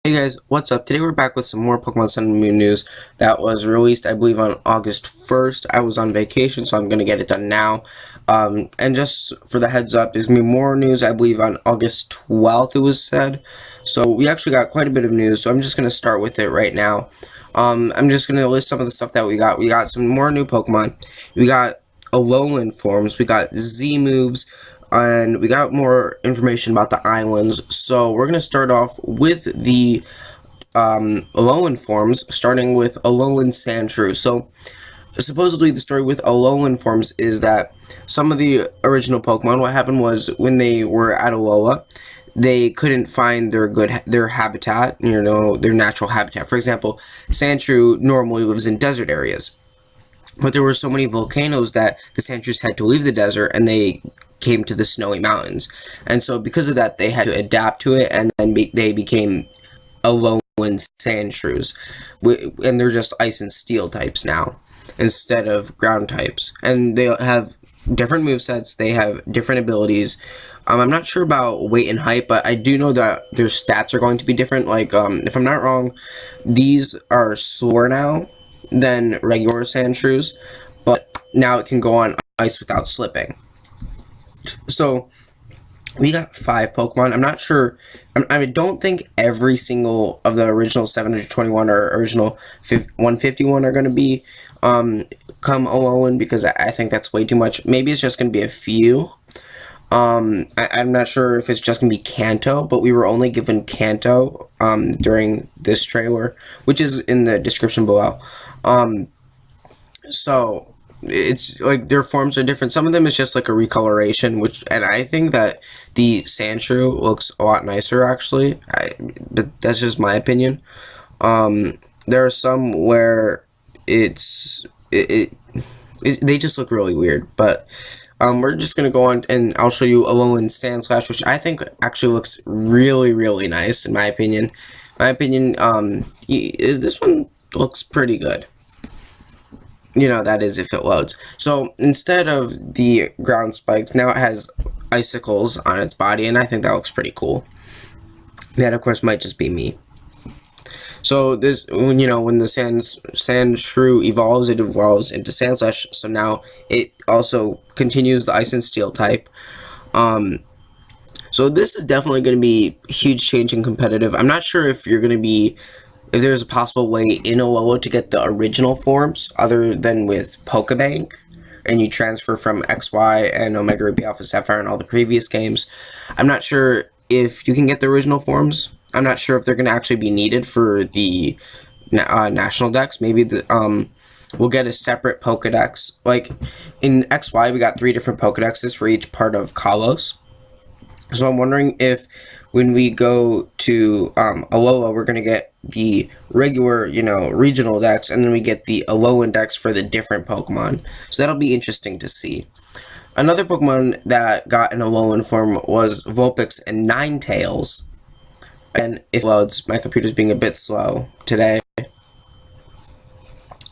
Hey guys, what's up? Today we're back with some more Pokemon Sun and Moon news that was released, I believe, on August 1st. I was on vacation, so I'm going to get it done now. And just for the heads up, there's going to be more news, I believe, on August 12th, it was said. So we actually got quite a bit of news, so I'm just going to start with it right now. I'm just going to list some of the stuff that we got. We got some more new Pokemon. We got Alolan Forms. We got Z moves. And we got more information about the islands. So we're going to start off with the Alolan Forms, starting with Alolan Sandshrew. So supposedly the story with Alolan Forms is that some of the original Pokemon, what happened was when they were at Alola, they couldn't find their habitat, their natural habitat. For example, Sandshrew normally lives in desert areas. But there were so many volcanoes that the Sandshrews had to leave the desert, and they came to the snowy mountains. And so because of that, they had to adapt to it, and then they became Alolan Sandshrews. And they're just ice and steel types now, instead of ground types. And they have different movesets, they have different abilities. I'm not sure about weight and height, but I do know that their stats are going to be different. Like, if I'm not wrong, these are slower now than regular Sandshrews, but now it can go on ice without slipping. So we got 5 Pokemon. I'm not sure. I don't think every single of the original 721 or original 151 are going to be come Alolan, because I think that's way too much. Maybe it's just going to be a few. I'm not sure if it's just going to be Kanto, but we were only given Kanto during this trailer, which is in the description below. So it's like their forms are different. Some of them is just like a recoloration, and I think that the Sandshrew looks a lot nicer actually. But that's just my opinion. There are some where they just look really weird, but we're just gonna go on and I'll show you Alolan Sandslash, which I think actually looks really nice in my opinion. This one looks pretty good. That is if it loads. So instead of the ground spikes, now it has icicles on its body, and I think that looks pretty cool. That, of course, might just be me. So this, when the Sandshrew evolves, it evolves into Sandslash. So now it also continues the Ice and Steel type. So this is definitely going to be a huge change in competitive. I'm not sure if there's a possible way in Alola to get the original forms other than with Pokebank, and you transfer from XY and Omega Ruby Alpha Sapphire and all the previous games. I'm not sure if you can get the original forms. I'm not sure if they're going to actually be needed for the national decks. Maybe we'll get a separate Pokedex. Like in XY, we got 3 different Pokedexes for each part of Kalos. So I'm wondering if when we go to Alola, we're going to get the regular, regional dex, and then we get the Alolan dex for the different Pokemon. So that'll be interesting to see. Another Pokemon that got an Alolan form was Vulpix and Ninetales. And if it loads, my computer's being a bit slow today.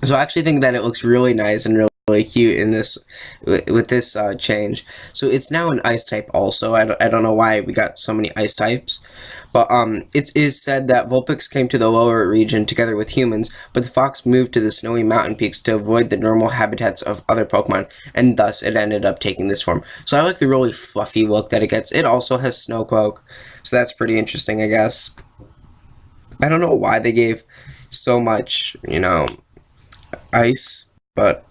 So I actually think that it looks really nice and really cute in this with this change. So it's now an ice type also. I don't know why we got so many ice types, but it is said that Vulpix came to the lower region together with humans, but the fox moved to the snowy mountain peaks to avoid the normal habitats of other Pokemon, and thus it ended up taking this form. So I like the really fluffy look that it gets. It also has Snowcloak, so that's pretty interesting, I guess. I don't know why they gave so much, ice, but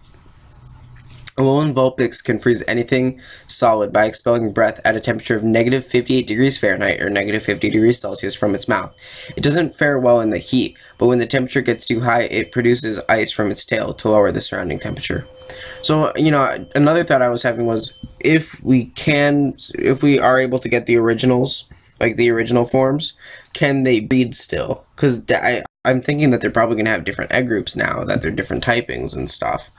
Alolan Vulpix can freeze anything solid by expelling breath at a temperature of negative 58 degrees Fahrenheit or negative 50 degrees Celsius from its mouth. It doesn't fare well in the heat, but when the temperature gets too high, it produces ice from its tail to lower the surrounding temperature. So, another thought I was having was if we are able to get the originals, like the original forms, can they breed still? Because I'm thinking that they're probably going to have different egg groups now, that they're different typings and stuff.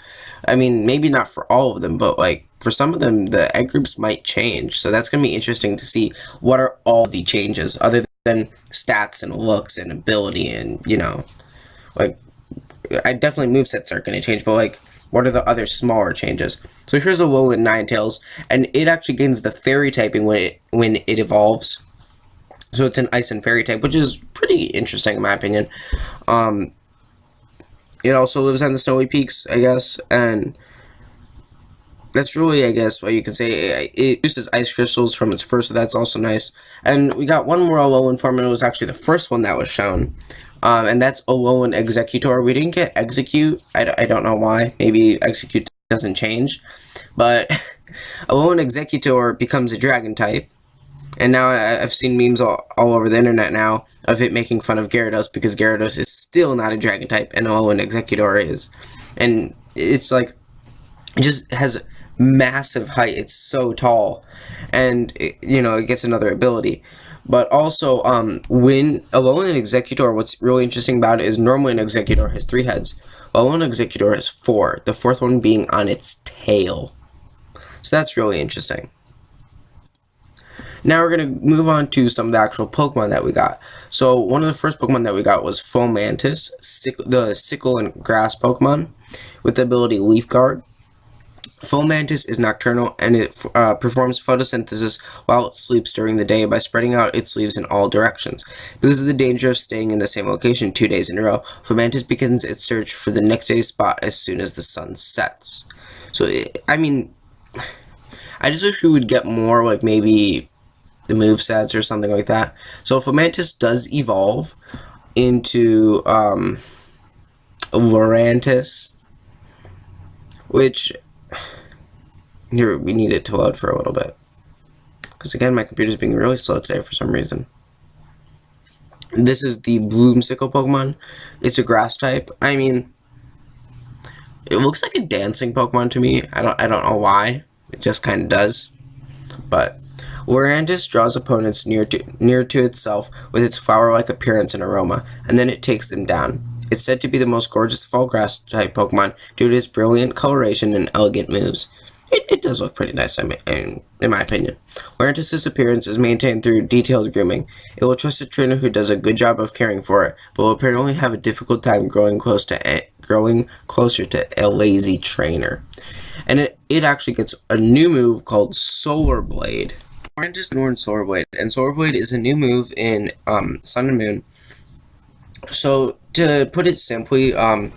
I mean, maybe not for all of them, but like for some of them, the egg groups might change. So that's going to be interesting to see what are all the changes other than stats and looks and ability and, like, I definitely movesets are going to change, but like, what are the other smaller changes? So here's Alolan Ninetales, and it actually gains the fairy typing when it evolves. So it's an Ice and Fairy type, which is pretty interesting in my opinion. It also lives on the snowy peaks, I guess, and that's really, I guess, what you can say. It uses ice crystals from its fur, so that's also nice. And we got one more Alolan form, and it was actually the first one that was shown. And that's Alolan Executor. We didn't get Execute. I don't know why. Maybe Execute doesn't change. But Alolan Executor becomes a dragon type. And now I've seen memes all over the internet now of it making fun of Gyarados because Gyarados is still not a dragon type and Alolan Executor is. And it's like, it just has massive height. It's so tall, and it gets another ability. But also, when Alolan Executor, what's really interesting about it is normally an Executor has 3 heads. Alolan Executor has 4, the 4th one being on its tail. So that's really interesting. Now we're going to move on to some of the actual Pokemon that we got. So one of the first Pokemon that we got was Fomantis, the Sickle and Grass Pokemon, with the ability Leaf Guard. Fomantis is nocturnal, and it performs photosynthesis while it sleeps during the day by spreading out its leaves in all directions. Because of the danger of staying in the same location 2 days in a row, Fomantis begins its search for the next day's spot as soon as the sun sets. So, I mean, I just wish we would get more, like, maybe the movesets or something like that. So, Fomantis does evolve into Lurantis, which... Here, we need it to load for a little bit. Because again, my computer's being really slow today for some reason. This is the Bloomsicle Pokemon. It's a grass type. I mean, it looks like a dancing Pokemon to me. I don't know why. It just kind of does. But Lurantis draws opponents near to itself with its flower-like appearance and aroma, and then it takes them down. It's said to be the most gorgeous of all grass type Pokemon due to its brilliant coloration and elegant moves. It does look pretty nice, in my opinion. Lurantis' appearance is maintained through detailed grooming. It will trust a trainer who does a good job of caring for it, but will apparently have a difficult time growing closer to a lazy trainer. And it actually gets a new move called Solar Blade. Lurantis learned Solar Blade, and Solar Blade is a new move in Sun and Moon. So, to put it simply, in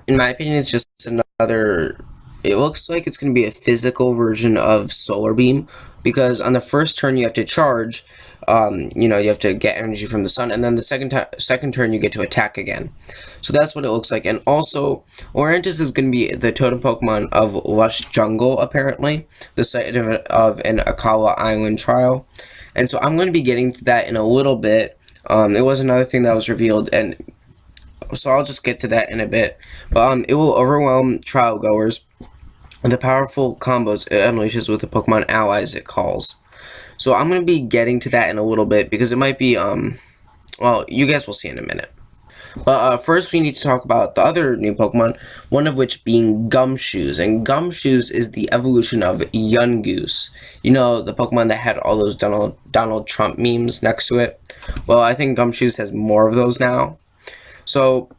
my opinion, it's just another... It looks like it's going to be a physical version of Solar Beam, because on the first turn you have to charge, you have to get energy from the sun, and then the second turn you get to attack again. So that's what it looks like. And also, Lurantis is going to be the totem Pokemon of Lush Jungle, apparently, the site of an Akala Island trial. And so I'm going to be getting to that in a little bit. It was another thing that was revealed, and so I'll just get to that in a bit. But it will overwhelm trial goers. The powerful combos it unleashes with the Pokemon allies it calls. So I'm going to be getting to that in a little bit, because it might be, well, you guys will see in a minute. But first we need to talk about the other new Pokemon, one of which being Gumshoes. And Gumshoes is the evolution of Yungoose. You know, the Pokemon that had all those Donald Trump memes next to it? Well, I think Gumshoes has more of those now. So,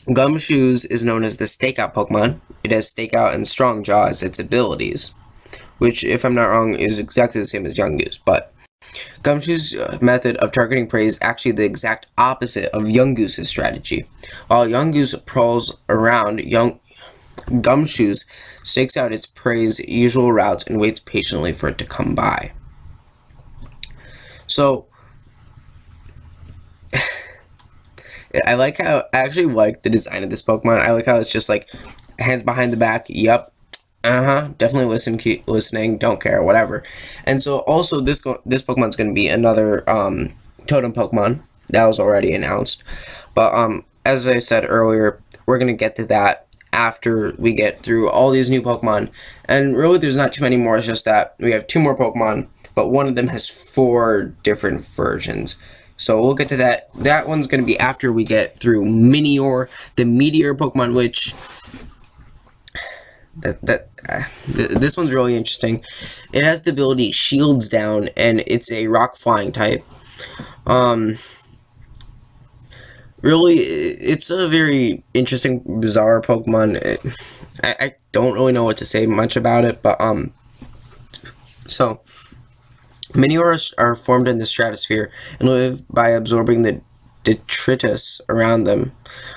Gumshoes is known as the Stakeout Pokemon. It has Stakeout and Strong Jaw as its abilities, which, if I'm not wrong, is exactly the same as Yungoose. But Gumshoe's method of targeting prey is actually the exact opposite of Yungoose's strategy. While Yungoose prowls around, Gumshoes stakes out its prey's usual routes and waits patiently for it to come by. So, I actually like the design of this Pokemon. I like how it's just like hands behind the back. Yep. Definitely listening. Don't care. Whatever. And so also this Pokemon's going to be another totem Pokemon that was already announced. But as I said earlier, we're going to get to that after we get through all these new Pokemon. And really, there's not too many more. It's just that we have 2 more Pokemon, but one of them has 4 different versions. So we'll get to that. That one's going to be after we get through Minior, the Meteor Pokemon, which... this one's really interesting. It has the ability Shields Down, and it's a rock flying type. Really, it's a very interesting, bizarre Pokemon. I don't really know what to say much about it, but so Meteors are formed in the stratosphere and live by absorbing the detritus around them.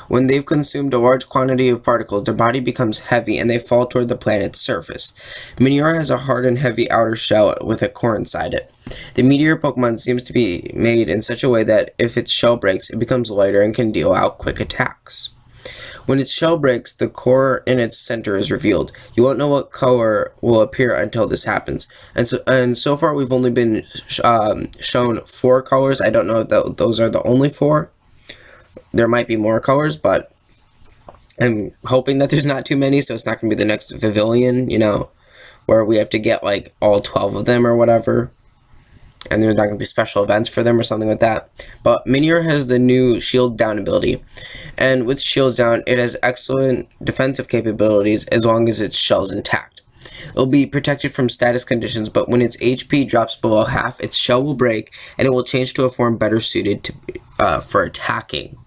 When they've consumed a large quantity of particles, their body becomes heavy and they fall toward the planet's surface. Meteor has a hard and heavy outer shell with a core inside it. The Meteor Pokemon seems to be made in such a way that if its shell breaks, it becomes lighter and can deal out quick attacks. When its shell breaks, the core in its center is revealed. You won't know what color will appear until this happens. And so far, we've only been shown 4 colors. I don't know if those are the only 4. There might be more colors, but I'm hoping that there's not too many, so it's not going to be the next Pavilion, you know, where we have to get, like, all 12 of them or whatever. And there's not going to be special events for them or something like that. But Meteor has the new Shield Down ability. And with Shields Down, it has excellent defensive capabilities as long as its shell's intact. It'll be protected from status conditions, but when its HP drops below half, its shell will break, and it will change to a form better suited for attacking.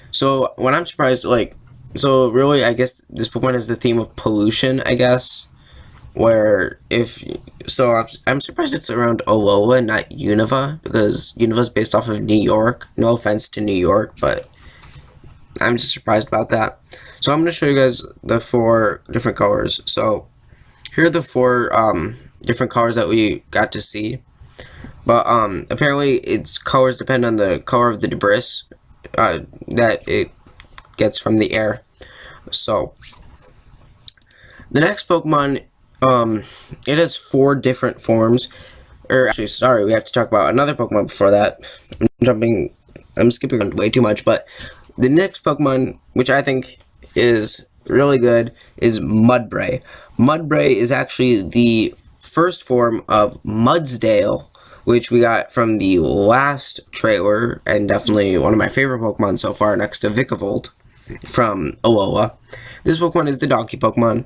So, when I'm surprised, like, so really, I guess this Pokemon has the theme of pollution, I guess. Where I'm surprised it's around Alola, not Unova, because Unova's based off of New York. No offense to New York, but I'm just surprised about that. So I'm going to show you guys the 4 different colors. So here are the 4 different colors that we got to see. But apparently its colors depend on the color of the debris that it gets from the air. So the next Pokemon, it has 4 different forms. Or actually, sorry, we have to talk about another Pokemon before that. I'm skipping around way too much, but the next Pokemon, which I think is really good, is Mudbray. Mudbray is actually the first form of Mudsdale, which we got from the last trailer, and definitely one of my favorite Pokemon so far, next to Vikavolt from Alola. This Pokemon is the Donkey Pokemon,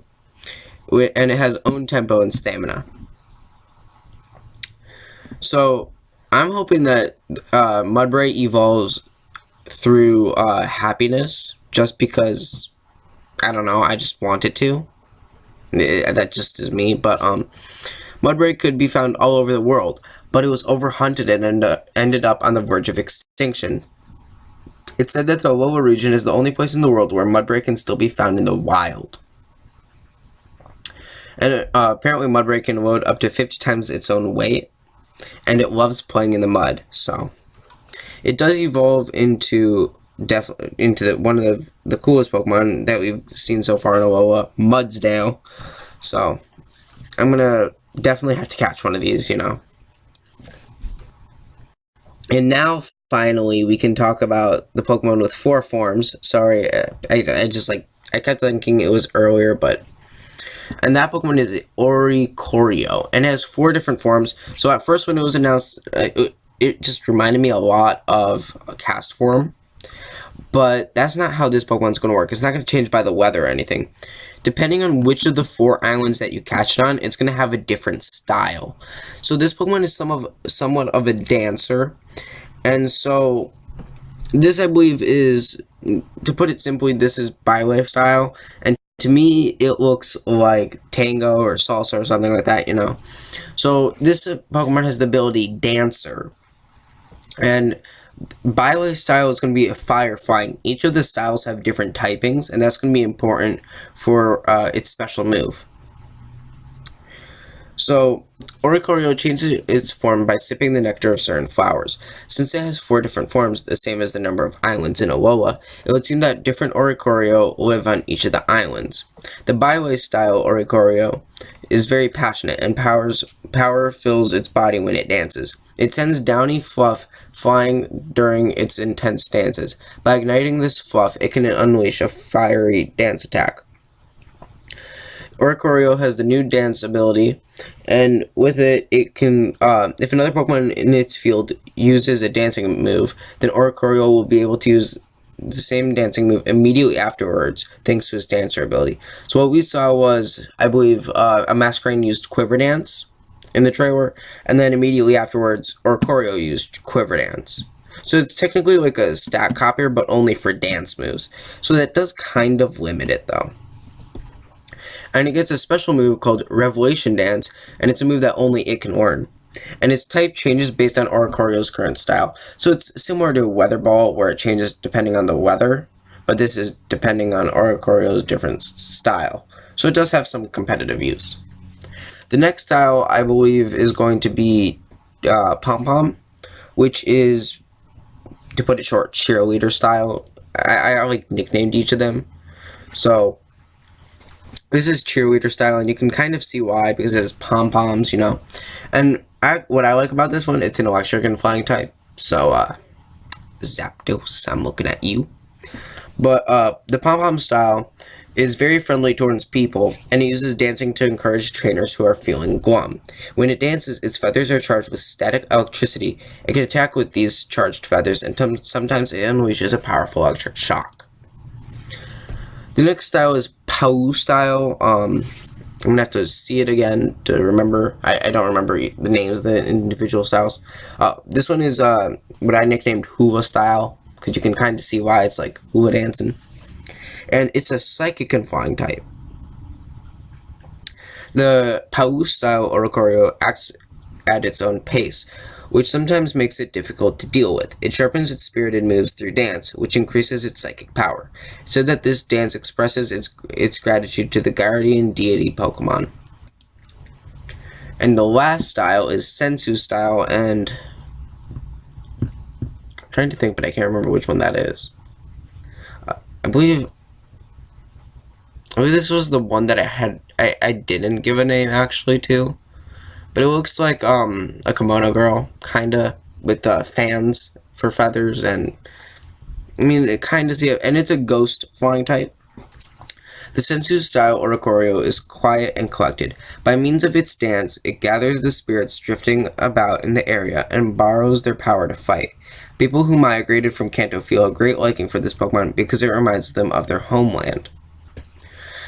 and it has own tempo and stamina. So I'm hoping that Mudbray evolves through happiness, just because, I don't know, I just want it to. That just is me, but Mudbray could be found all over the world, but it was overhunted and ended up on the verge of extinction. It's said that the Alola region is the only place in the world where Mudbray can still be found in the wild. And apparently Mudbray can load up to 50 times its own weight, and it loves playing in the mud. So it does evolve into one of the coolest Pokemon that we've seen so far in Alola, Mudsdale. So I'm gonna definitely have to catch one of these, you know. And now finally we can talk about the Pokemon with 4 forms. Sorry, I kept thinking it was earlier, but. And that Pokemon is Oricorio, and it has 4 different forms. So at first when it was announced, it just reminded me a lot of a cast form. But that's not how this Pokemon's going to work. It's not going to change by the weather or anything. Depending on which of the 4 islands that you catch it on, it's going to have a different style. So this Pokemon is somewhat of a dancer. And so this, I believe, is, to put it simply, this is Byleth style. And to me, it looks like Tango or Salsa or something like that, you know. So this Pokemon has the ability Dancer. And Byleth style is going to be a Fire Flying. Each of the styles have different typings, and that's going to be important for its special move. So Oricorio changes its form by sipping the nectar of certain flowers. Since it has 4 different forms, the same as the number of islands in Alola, it would seem that different Oricorio live on each of the islands. The Byleth style Oricorio is very passionate, and power fills its body when it dances. It sends downy fluff flying during its intense dances. By igniting this fluff, it can unleash a fiery dance attack. Oricorio has the new dance ability, and with it, it can, if another Pokemon in its field uses a dancing move, then Oricorio will be able to use the same dancing move immediately afterwards, thanks to his dancer ability. So what we saw was, I believe, a Masquerain used Quiver Dance in the trailer, and then immediately afterwards, Oricorio used Quiver Dance. So it's technically like a stat copier, but only for dance moves. So that does kind of limit it, though. And it gets a special move called Revelation Dance, and it's a move that only it can learn. And its type changes based on Oricorio's current style. So it's similar to Weather Ball, where it changes depending on the weather, but this is depending on Oricorio's different style. So it does have some competitive use. The next style, I believe, is going to be Pom Pom, which is, to put it short, cheerleader style. I like nicknamed each of them. So this is cheerleader style, and you can kind of see why, because it has pom-poms, you know. And what I like about this one, it's an electric and flying type. So, Zapdos, I'm looking at you. But the pom-pom style is very friendly towards people, and it uses dancing to encourage trainers who are feeling glum. When it dances, its feathers are charged with static electricity. It can attack with these charged feathers, and sometimes it unleashes a powerful electric shock. The next style is Pau style. I'm going to have to see it again to remember. I don't remember the names of the individual styles. This one is what I nicknamed Hula style, because you can kind of see why. It's like hula dancing. And it's a psychic and flying type. The Pau style Oricorio acts at its own pace, which sometimes makes it difficult to deal with. It sharpens its spirited moves through dance, which increases its psychic power. It said that this dance expresses its gratitude to the guardian deity Pokemon. And the last style is Sensu style, and I'm trying to think, but I can't remember which one that is. I believe this was the one that I didn't give a name actually to. But it looks like a kimono girl, kinda, with fans for feathers, and I mean, it kinda see it, and it's a ghost flying type. The Sensu style Oricorio is quiet and collected. By means of its dance, it gathers the spirits drifting about in the area and borrows their power to fight. People who migrated from Kanto feel a great liking for this Pokemon because it reminds them of their homeland.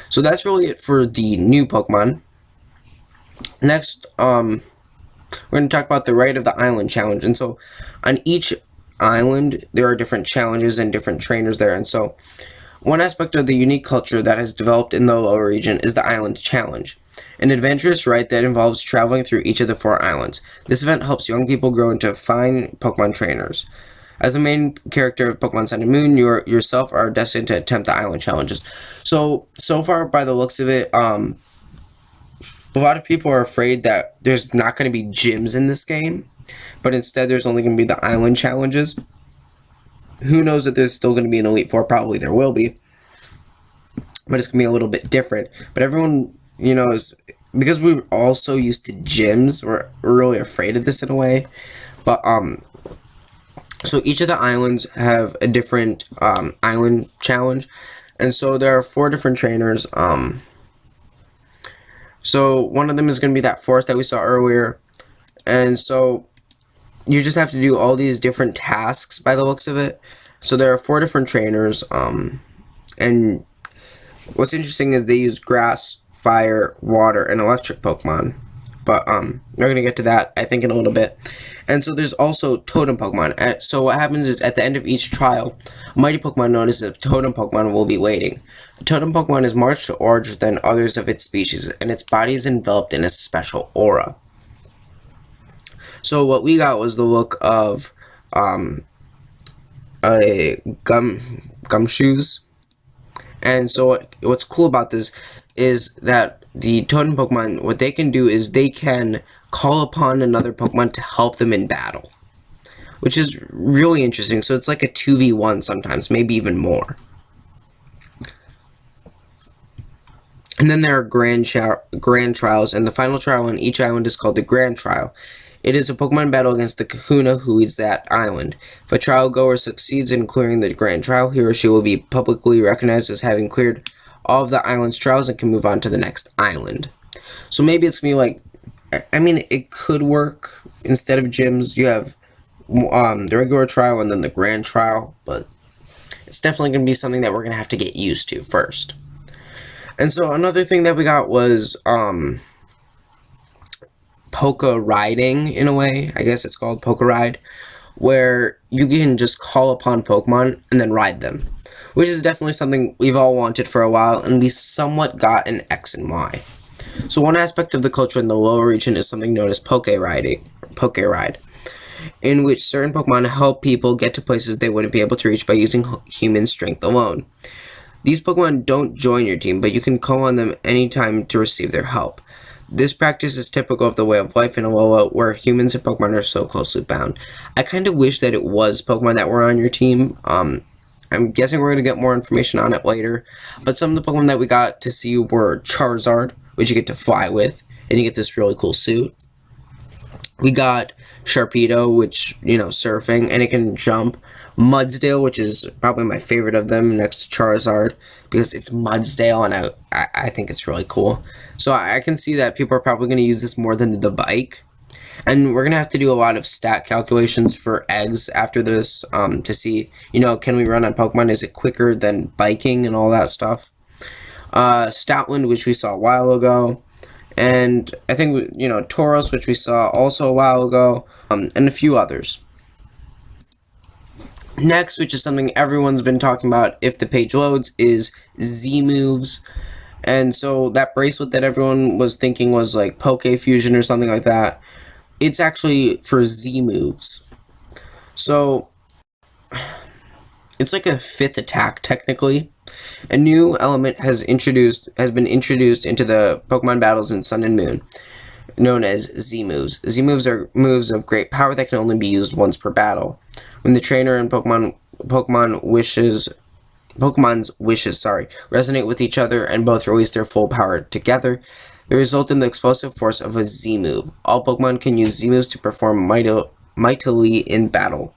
So that's really it for the new Pokemon. Next, we're going to talk about the Right of the Island challenge. And so, on each island, there are different challenges and different trainers there. And so, one aspect of the unique culture that has developed in the Alola region is the Island Challenge, an adventurous rite that involves traveling through each of the 4 islands. This event helps young people grow into fine Pokemon trainers. As the main character of Pokemon Sun and Moon, you yourself are destined to attempt the island challenges. So far, by the looks of it, a lot of people are afraid that there's not going to be gyms in this game, but instead there's only going to be the island challenges. Who knows that there's still going to be an Elite Four? Probably there will be, but it's going to be a little bit different. But everyone, you know, is, because we're all so used to gyms, we're really afraid of this in a way. But so each of the islands have a different island challenge, and so there are 4 different trainers. So one of them is going to be that forest that we saw earlier. And so you just have to do all these different tasks by the looks of it. So there are 4 different trainers. And what's interesting is they use grass, fire, water, and electric Pokemon. But we're going to get to that, I think, in a little bit. And so there's also Totem Pokemon. So what happens is at the end of each trial, a mighty Pokemon known as a Totem Pokemon will be waiting. A Totem Pokemon is much larger than others of its species, and its body is enveloped in a special aura. So what we got was the look of a gumshoes. And so what's cool about this is that the Totem Pokemon, what they can do is they can call upon another Pokemon to help them in battle, which is really interesting. So it's like a 2v1 sometimes, maybe even more. And then there are grand trials, and the final trial on each island is called the Grand Trial. It is a Pokemon battle against the Kahuna who leads that island. If a trial goer succeeds in clearing the Grand Trial, he or she will be publicly recognized as having cleared all of the island's trials and can move on to the next island. So maybe it's going to be like, I mean, it could work. Instead of gyms, you have the regular trial and then the Grand Trial, but it's definitely going to be something that we're going to have to get used to first. And so another thing that we got was Poke Riding, in a way. I guess it's called Poke Ride, where you can just call upon Pokemon and then ride them, which is definitely something we've all wanted for a while, and we somewhat got an X and Y. So one aspect of the culture in the lower region is something known as Poke Ride, in which certain Pokemon help people get to places they wouldn't be able to reach by using human strength alone. These Pokemon don't join your team, but you can call on them anytime to receive their help. This practice is typical of the way of life in Alola, where humans and Pokemon are so closely bound. I kind of wish that it was Pokemon that were on your team. I'm guessing we're going to get more information on it later, but some of the Pokemon that we got to see were Charizard, which you get to fly with, and you get this really cool suit. We got Sharpedo, which, surfing, and it can jump. Mudsdale, which is probably my favorite of them, next to Charizard, because it's Mudsdale, and I think it's really cool. So I can see that people are probably going to use this more than the bike. And we're going to have to do a lot of stat calculations for eggs after this to see, can we run on Pokemon? Is it quicker than biking and all that stuff? Stoutland, which we saw a while ago. And I think, Tauros, which we saw also a while ago. And a few others. Next, which is something everyone's been talking about if the page loads, is Z-moves. And so that bracelet that everyone was thinking was like Poke Fusion or something like that, it's actually for Z-moves. So it's like a 5th attack technically. A new element has been introduced into the Pokemon battles in Sun and Moon, known as Z-moves. Z-moves are moves of great power that can only be used once per battle. When the trainer and Pokemon's wishes resonate with each other and both release their full power together, they result in the explosive force of a Z-move. All Pokemon can use Z-moves to perform mightily in battle.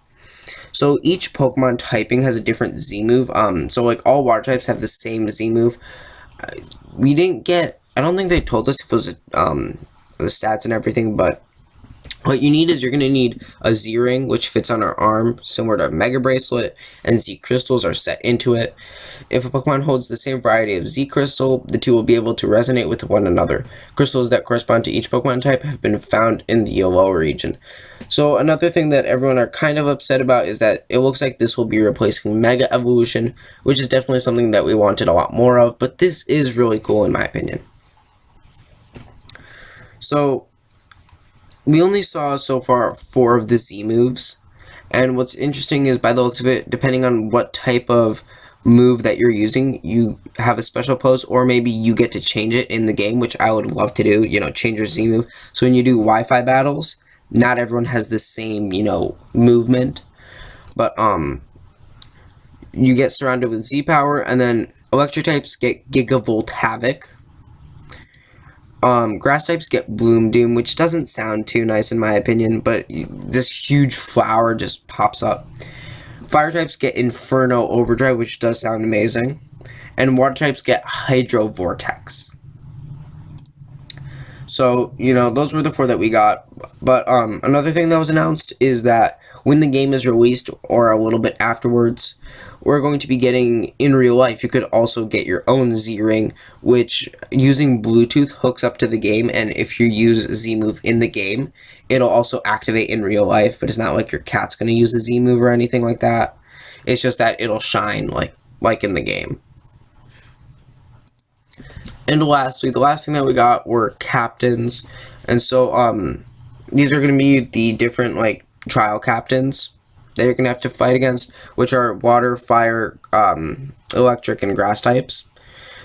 So each Pokemon typing has a different Z-move. So like all water types have the same Z-move. I don't think they told us if it was the stats and everything, but what you need is you're going to need a Z-ring, which fits on our arm, similar to a Mega Bracelet, and Z-crystals are set into it. If a Pokemon holds the same variety of Z-crystal, the two will be able to resonate with one another. Crystals that correspond to each Pokemon type have been found in the Alola region. So another thing that everyone are kind of upset about is that it looks like this will be replacing Mega Evolution, which is definitely something that we wanted a lot more of, but this is really cool in my opinion. So we only saw so far 4 of the Z moves, and what's interesting is by the looks of it, depending on what type of move that you're using, you have a special pose, or maybe you get to change it in the game, which I would love to do, change your Z move. So when you do Wi-Fi battles, not everyone has the same, movement, but you get surrounded with Z power, and then electric types get Gigavolt Havoc. Grass types get Bloom Doom, which doesn't sound too nice in my opinion, but this huge flower just pops up. Fire types get Inferno Overdrive, which does sound amazing. And water types get Hydro Vortex. So, those were the 4 that we got. But another thing that was announced is that when the game is released, or a little bit afterwards, we're going to be getting, in real life, you could also get your own Z-Ring, which, using Bluetooth, hooks up to the game, and if you use Z-Move in the game, it'll also activate in real life, but it's not like your cat's going to use a Z-Move or anything like that. It's just that it'll shine like in the game. And lastly, the last thing that we got were captains, and so, these are going to be the different, trial captains that you're going to have to fight against, which are water, fire, electric, and grass types.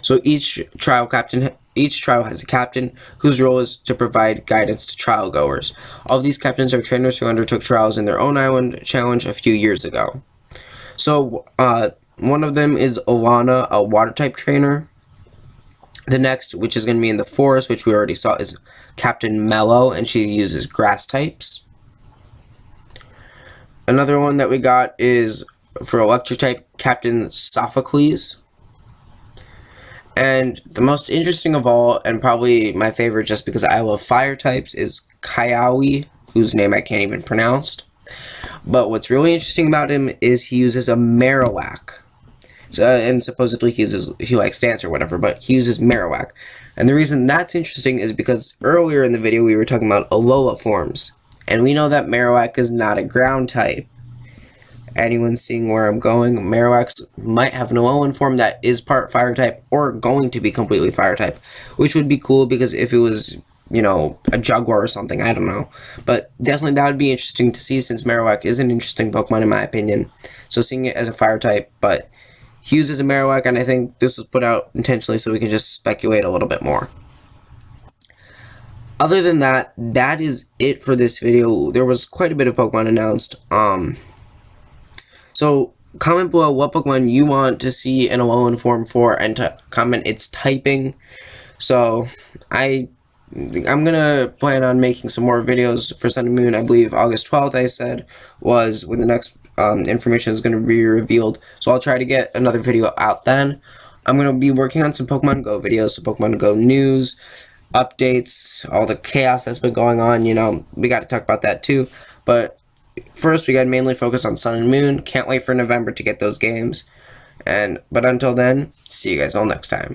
So each trial has a captain whose role is to provide guidance to trial goers. All of these captains are trainers who undertook trials in their own island challenge a few years ago. So one of them is Alana, a water type trainer. The next, which is going to be in the forest, which we already saw, is Captain Mellow, and she uses grass types. Another one that we got is, for electric type, Captain Sophocles. And the most interesting of all, and probably my favorite just because I love fire types, is Kiawe, whose name I can't even pronounce. But what's really interesting about him is he uses a Marowak. And supposedly he likes dance or whatever, but he uses Marowak. And the reason that's interesting is because earlier in the video we were talking about Alola Forms. And we know that Marowak is not a ground type. anyone seeing where I'm going, Marowak might have an Alolan form that is part fire type or going to be completely fire type, which would be cool because if it was, you know, a Jaguar or something, I don't know. But definitely that would be interesting to see since Marowak is an interesting Pokemon in my opinion. So seeing it as a fire type, but he uses a Marowak, and I think this was put out intentionally so we can just speculate a little bit more. Other than that, that is it for this video. There was quite a bit of Pokemon announced. So comment below what Pokemon you want to see an Alolan form for, and comment its typing. So I'm gonna plan on making some more videos for Sun and Moon. I believe August 12th, I said, was when the next information is going to be revealed. So I'll try to get another video out then. I'm going to be working on some Pokemon Go videos, so Pokemon Go news, updates, all the chaos that's been going on, you know, we got to talk about that too. But first, we got to mainly focus on Sun and Moon. Can't wait for November to get those games. But until then, see you guys all next time.